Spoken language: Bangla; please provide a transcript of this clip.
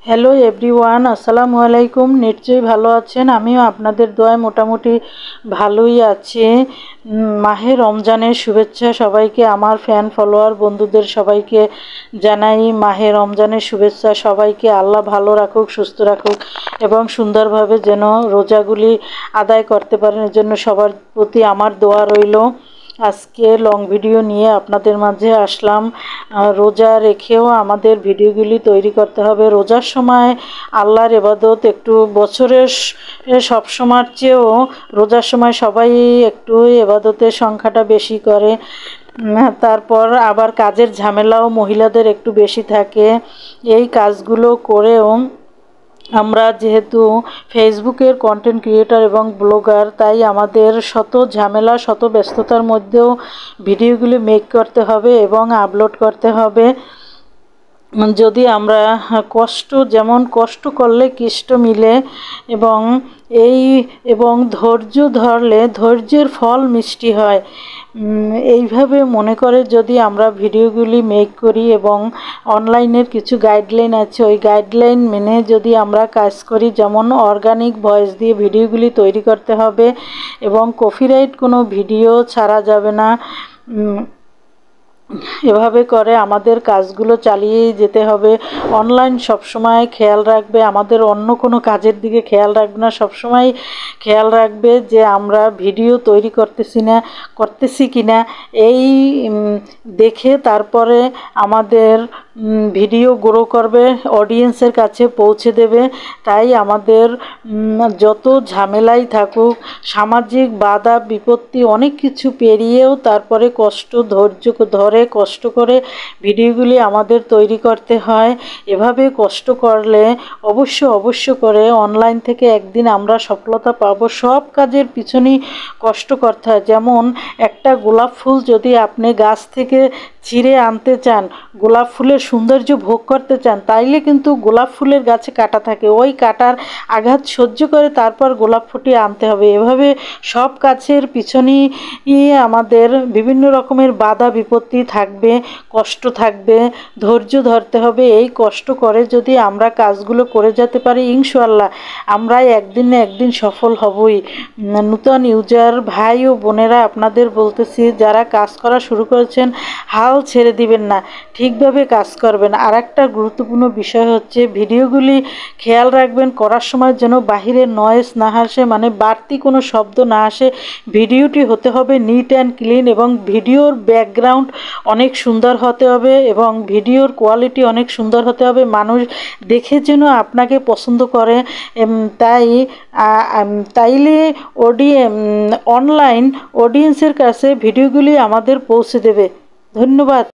হ্যালো এভরিওয়ান, আসসালামু আলাইকুম। নিশ্চয়ই ভালো আছেন, আমিও আপনাদের দোয়ায় মোটামুটি ভালোই আছি। মাহে রমজানের শুভেচ্ছা সবাইকে, আমার ফ্যান ফলোয়ার বন্ধুদের সবাইকে জানাই মাহে রমজানের শুভেচ্ছা। সবাইকে আল্লাহ ভালো রাখুক, সুস্থ রাখুক এবং সুন্দরভাবে যেন রোজাগুলি আদায় করতে পারেন, এর জন্য সবার প্রতি আমার দোয়া রইল। আজকে লং ভিডিও নিয়ে আপনাদের মাঝে আসলাম। রোজা রেখেও আমাদের ভিডিওগুলি তৈরি করতে হবে। রোজার সময় আল্লাহর ইবাদত একটু বছরের সব সময়ের চেয়েও রোজার সময় সবাই একটু ইবাদতের সংখ্যাটা বেশি করে। তারপর আবার কাজের ঝামেলাও মহিলাদের একটু বেশি থাকে। এই কাজগুলো করেও আমরা যেহেতু ফেসবুকের কন্টেন্ট ক্রিয়েটর এবং ব্লগার, তাই আমাদের শত ঝামেলা শত ব্যস্ততার মধ্যেও ভিডিওগুলি মেক করতে হবে এবং আপলোড করতে হবে। যদি আমরা যেমন কষ্ট করলে কৃষ্ট মিলে এবং ধৈর্য ধরলে ধৈর্যের ফল মিষ্টি হয়, এইভাবে মনে করে যদি আমরা ভিডিওগুলি মেক করি এবং অনলাইনের কিছু গাইডলাইন আছে, ওই গাইডলাইন মেনে যদি আমরা কাজ করি, যেমন অর্গানিক ভয়েস দিয়ে ভিডিওগুলি তৈরি করতে হবে এবং কপিরাইট কোনো ভিডিও ছাড়া যাবে না। এভাবে করে আমাদের কাজগুলো চালিয়েই যেতে হবে। অনলাইন সবসময় খেয়াল রাখবে, আমাদের অন্য কোনো কাজের দিকে খেয়াল রাখবে না, সবসময় খেয়াল রাখবে যে আমরা ভিডিও তৈরি করতেছি কিনা এই দেখে তারপরে আমাদের ভিডিও গ্রো করবে, অডিয়েন্সের কাছে পৌঁছে দেবে। তাই আমাদের যত ঝামেলাই থাকুক, সামাজিক বাধা বিপত্তি অনেক কিছু পেরিয়েও তারপরে ধৈর্য ধরে কষ্ট করে ভিডিওগুলি আমাদের তৈরি করতে হয়। এভাবে কষ্ট করলে অবশ্য করে অনলাইন থেকে একদিন আমরা সফলতা পাবো। সব কাজের পিছনেই কষ্ট করতে হয়। যেমন একটা গোলাপ ফুল যদি আপনি গাছ থেকে ছিঁড়ে আনতে চান, গোলাপ ফুলের সৌন্দর্য ভোগ করতে চান, তাইলে কিন্তু গোলাপ ফুলের গাছে কাঁটা থাকে, ওই কাঁটার আঘাত সহ্য করে তারপর গোলাপ ফুটিয়ে আনতে হবে। এভাবে সব কাজের পিছনেই আমাদের বিভিন্ন রকমের বাধা বিপত্তি থাকবে, কষ্ট থাকবে, ধৈর্য ধরতে হবে। এই কষ্ট করে যদি আমরা কাজগুলো করে যেতে পারি, ইনশাআল্লাহ আমরা একদিন না একদিন সফল হবই। নূতন ইউজার ভাই ও বোনেরা আপনাদের বলতেছি, যারা কাজ করা শুরু করেছেন হাল ছেড়ে দিবেন না, ঠিকভাবে কাজ করবেন। আর একটা গুরুত্বপূর্ণ বিষয় হচ্ছে ভিডিওগুলি খেয়াল রাখবেন করার সময় যেন বাহিরের নয়েজ না আসে, মানে বাড়তি কোনো শব্দ না আসে। ভিডিওটি হতে হবে নিট অ্যান্ড ক্লিন এবং ভিডিওর ব্যাকগ্রাউন্ড অনেক সুন্দর হতে হবে এবং ভিডিওর কোয়ালিটি অনেক সুন্দর হতে হবে, মানুষ দেখে যেন আপনাকে পছন্দ করে। তাইলে অনলাইন অডিয়েন্সের কাছে ভিডিওগুলি আমাদের পৌঁছে দেবে। ধন্যবাদ।